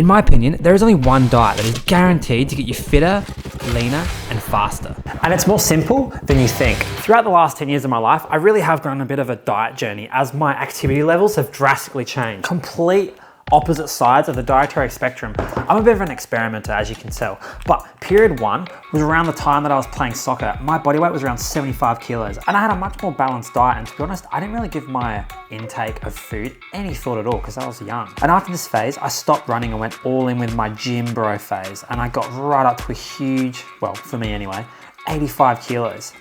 In my opinion, there is only one diet that is guaranteed to get you fitter, leaner, and faster. And it's more simple than you think. Throughout the last 10 years of my life, I really have gone on a bit of a diet journey as my activity levels have drastically changed. Complete opposite sides of the dietary spectrum. I'm a bit of an experimenter, as you can tell, but period one was around the time that I was playing soccer. My body weight was around 75 kilos and I had a much more balanced diet, and to be honest, I didn't really give my intake of food any thought at all because I was young. And after this phase, I stopped running and went all in with my gym bro phase, and I got right up to a huge, well, for me anyway, 85 kilos.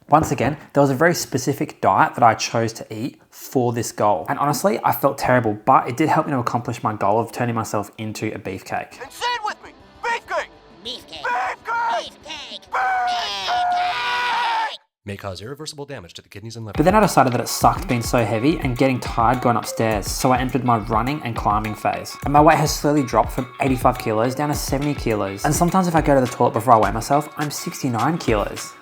Once again, there was a very specific diet that I chose to eat for this goal. And honestly, I felt terrible, but it did help me to accomplish my goal of turning myself into a beefcake. And say it with me, beefcake! Beefcake! Beefcake! Beefcake! Beefcake! May cause irreversible damage to the kidneys and liver. But then I decided that it sucked being so heavy and getting tired going upstairs, so I entered my running and climbing phase. And my weight has slowly dropped from 85 kilos down to 70 kilos. And sometimes if I go to the toilet before I weigh myself, I'm 69 kilos.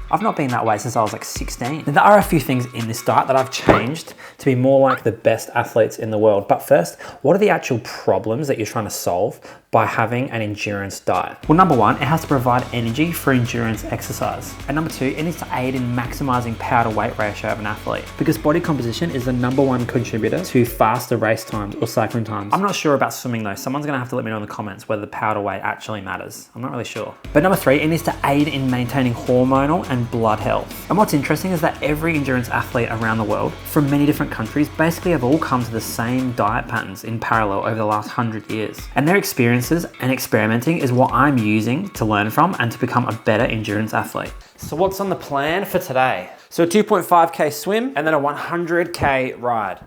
I've not been that way since I was like 16. Now, there are a few things in this diet that I've changed to be more like the best athletes in the world. But first, what are the actual problems that you're trying to solve by having an endurance diet? Well, number one, it has to provide energy for endurance exercise. And number two, it needs to aid in maximizing power to weight ratio of an athlete, because body composition is the number one contributor to faster race times or cycling times. I'm not sure about swimming though. Someone's gonna have to let me know in the comments whether the power to weight actually matters. I'm not really sure. But number three, it needs to aid in maintaining hormonal and blood health. And what's interesting is that every endurance athlete around the world from many different countries basically have all come to the same diet patterns in parallel over the last 100 years. And their experiences and experimenting is what I'm using to learn from and to become a better endurance athlete. So what's on the plan for today? So a 2.5K swim and then a 100K ride.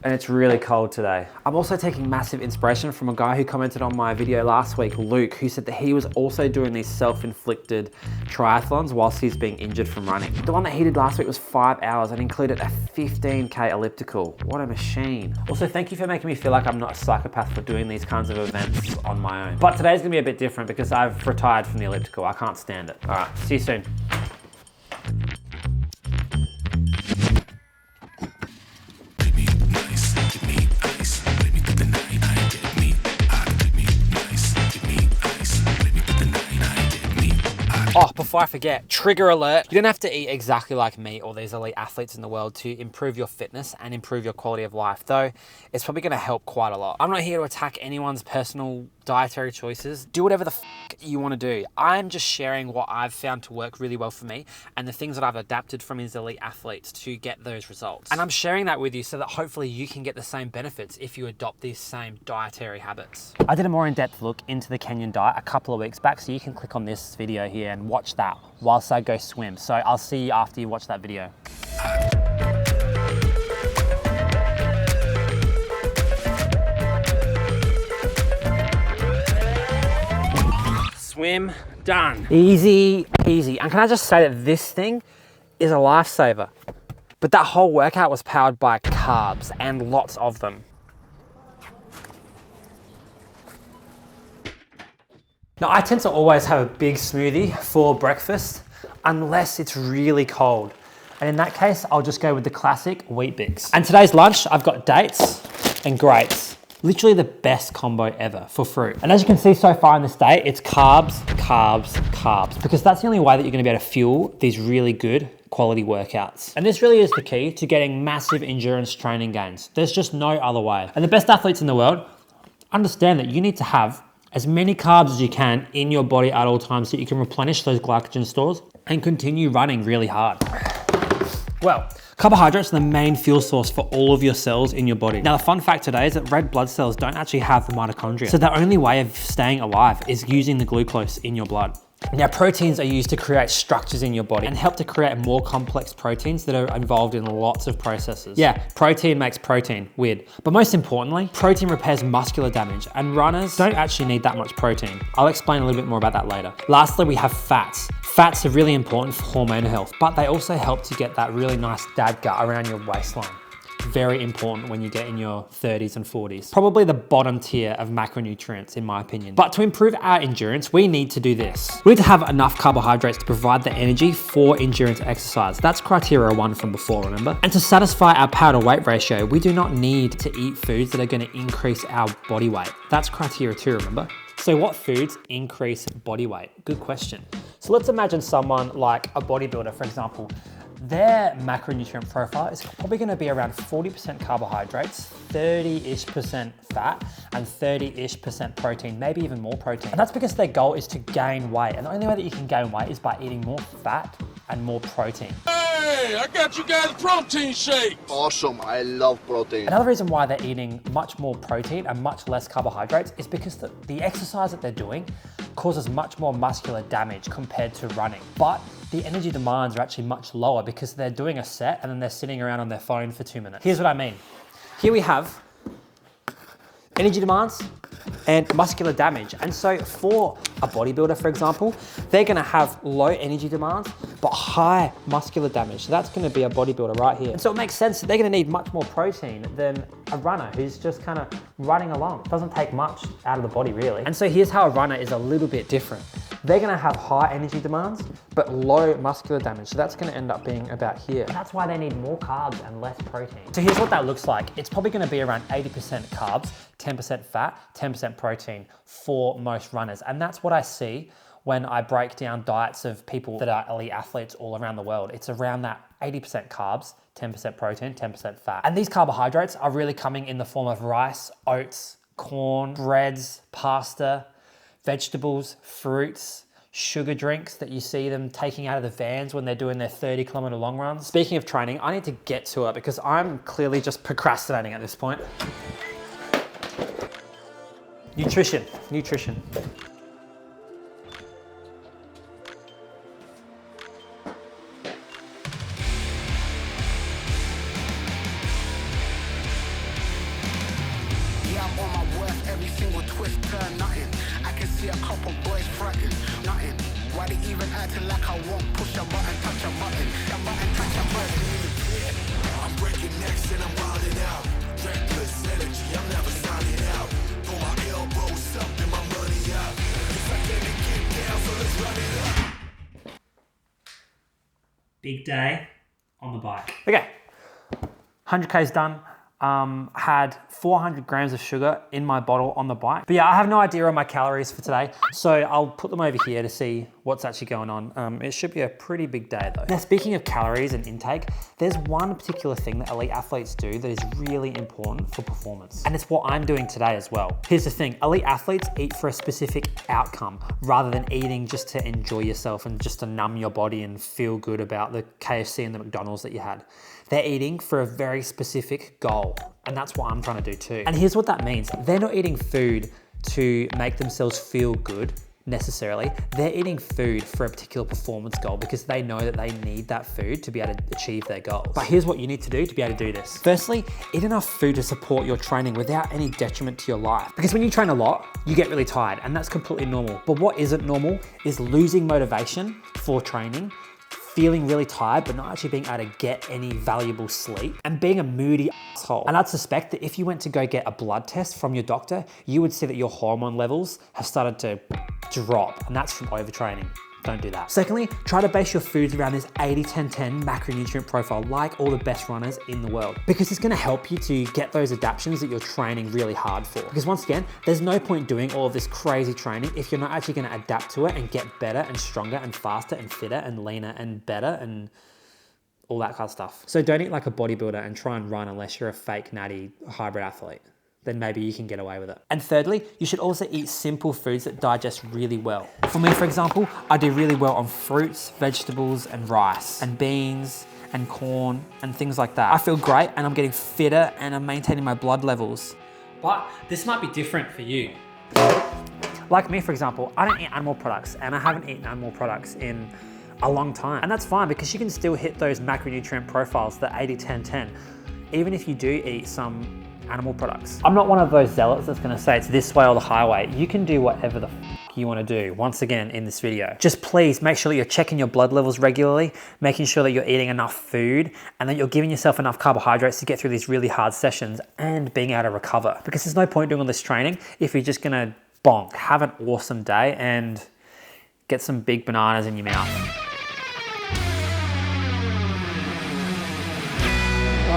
And it's really cold today. I'm also taking massive inspiration from a guy who commented on my video last week, Luke, who said that he was also doing these self-inflicted triathlons whilst he's being injured from running. The one that he did last week was 5 hours and included a 15K elliptical. What a machine. Also, thank you for making me feel like I'm not a psychopath for doing these kinds of events on my own. But today's gonna be a bit different because I've retired from the elliptical. I can't stand it. All right, see you soon. Oh, before I forget, trigger alert. You don't have to eat exactly like me or these elite athletes in the world to improve your fitness and improve your quality of life, though it's probably gonna help quite a lot. I'm not here to attack anyone's personal dietary choices. Do whatever the you wanna do. I'm just sharing what I've found to work really well for me and the things that I've adapted from these elite athletes to get those results. And I'm sharing that with you so that hopefully you can get the same benefits if you adopt these same dietary habits. I did a more in-depth look into the Kenyan diet a couple of weeks back, so you can click on this video here and watch that whilst I go swim. So I'll see you after you watch that video. Swim done. Easy peasy. And can I just say that this thing is a lifesaver? But that whole workout was powered by carbs and lots of them. Now, I tend to always have a big smoothie for breakfast unless it's really cold. And in that case, I'll just go with the classic Wheat Bix. And today's lunch, I've got dates and grapes. Literally the best combo ever for fruit. And as you can see so far in this day, it's carbs, carbs, carbs, because that's the only way that you're gonna be able to fuel these really good quality workouts. And this really is the key to getting massive endurance training gains. There's just no other way. And the best athletes in the world understand that you need to have as many carbs as you can in your body at all times so you can replenish those glycogen stores and continue running really hard. Well, carbohydrates are the main fuel source for all of your cells in your body. Now, the fun fact today is that red blood cells don't actually have the mitochondria. So the only way of staying alive is using the glucose in your blood. Now, proteins are used to create structures in your body and help to create more complex proteins that are involved in lots of processes. Yeah, protein makes protein, weird. But most importantly, protein repairs muscular damage, and runners don't actually need that much protein. I'll explain a little bit more about that later. Lastly, we have fats. Fats are really important for hormonal health, but they also help to get that really nice dad gut around your waistline. very important when you get in your 30s and 40s. Probably the bottom tier of macronutrients in my opinion. But to improve our endurance, we need to do this. We need to have enough carbohydrates to provide the energy for endurance exercise. That's criteria 1 from before, remember? And to satisfy our power to weight ratio, we do not need to eat foods that are going to increase our body weight. That's criteria 2, remember? So what foods increase body weight? Good question. So let's imagine someone like a bodybuilder, for example. Their macronutrient profile is probably going to be around 40% carbohydrates, 30-ish% fat, and 30-ish% protein, maybe even more protein. And that's because their goal is to gain weight. And the only way that you can gain weight is by eating more fat and more protein. Hey, I got you guys a protein shake. Awesome, I love protein. Another reason why they're eating much more protein and much less carbohydrates is because the exercise that they're doing causes much more muscular damage compared to running. But the energy demands are actually much lower because they're doing a set and then they're sitting around on their phone for 2 minutes. Here's what I mean. Here we have energy demands and muscular damage. And so for a bodybuilder, for example, they're gonna have low energy demands, but high muscular damage. So that's gonna be a bodybuilder right here. And so it makes sense that they're gonna need much more protein than a runner who's just kind of running along. It doesn't take much out of the body really. And so here's how a runner is a little bit different. They're gonna have high energy demands, but low muscular damage. So that's gonna end up being about here. And that's why they need more carbs and less protein. So here's what that looks like. It's probably gonna be around 80% carbs, 10% fat, 10% protein for most runners. And that's what I see when I break down diets of people that are elite athletes all around the world. It's around that 80% carbs, 10% protein, 10% fat. And these carbohydrates are really coming in the form of rice, oats, corn, breads, pasta, vegetables, fruits, sugar drinks that you see them taking out of the vans when they're doing their 30-kilometer long runs. Speaking of training, I need to get to it because I'm clearly just procrastinating at this point. Nutrition. I'm on my worst, every single twist turn nothing. I can see a couple boys fronting, nothing. Why they even acting like I won't push a button, touch a button, a button, touch a button. I'm breaking necks and I'm wilding out. Reckless energy, I'm never signing out. Pull my elbows up and my money out. If I can't get down, so let's run it up. Big day on the bike. Okay, 100K's done. Had 400 grams of sugar in my bottle on the bike. But yeah, I have no idea on my calories for today, so I'll put them over here to see what's actually going on. It should be a pretty big day though. Now, speaking of calories and intake, there's one particular thing that elite athletes do that is really important for performance. And it's what I'm doing today as well. Here's the thing, elite athletes eat for a specific outcome rather than eating just to enjoy yourself and just to numb your body and feel good about the KFC and the McDonald's that you had. They're eating for a very specific goal. And that's what I'm trying to do too. And here's what that means. They're not eating food to make themselves feel good necessarily. They're eating food for a particular performance goal because they know that they need that food to be able to achieve their goals. But here's what you need to do to be able to do this. Firstly, eat enough food to support your training without any detriment to your life. Because when you train a lot, you get really tired and that's completely normal. But what isn't normal is losing motivation for training, feeling really tired, but not actually being able to get any valuable sleep, and being a moody asshole. And I'd suspect that if you went to go get a blood test from your doctor, you would see that your hormone levels have started to drop, and that's from overtraining. Don't do that. Secondly, try to base your foods around this 80-10-10 macronutrient profile, like all the best runners in the world, because it's gonna help you to get those adaptations that you're training really hard for. Because once again, there's no point doing all of this crazy training if you're not actually gonna adapt to it and get better and stronger and faster and fitter and leaner and better and all that kind of stuff. So don't eat like a bodybuilder and try and run unless you're a fake natty hybrid athlete. Then maybe you can get away with it. And thirdly, you should also eat simple foods that digest really well. For me, for example, I do really well on fruits, vegetables, and rice, and beans, and corn, and things like that. I feel great, and I'm getting fitter, and I'm maintaining my blood levels. But this might be different for you. Like me, for example, I don't eat animal products, and I haven't eaten animal products in a long time. And that's fine, because you can still hit those macronutrient profiles, the 80-10-10, even if you do eat some animal products. I'm not one of those zealots that's gonna say it's this way or the highway. You can do whatever the f you want to do, once again in this video. Just please make sure that you're checking your blood levels regularly, making sure that you're eating enough food, and that you're giving yourself enough carbohydrates to get through these really hard sessions and being able to recover. Because there's no point doing all this training if you're just gonna bonk. Have an awesome day and get some big bananas in your mouth.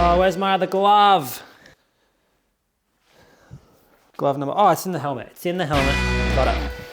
Oh, where's my other glove? Glove number, oh, it's in the helmet. It's in the helmet. Got it.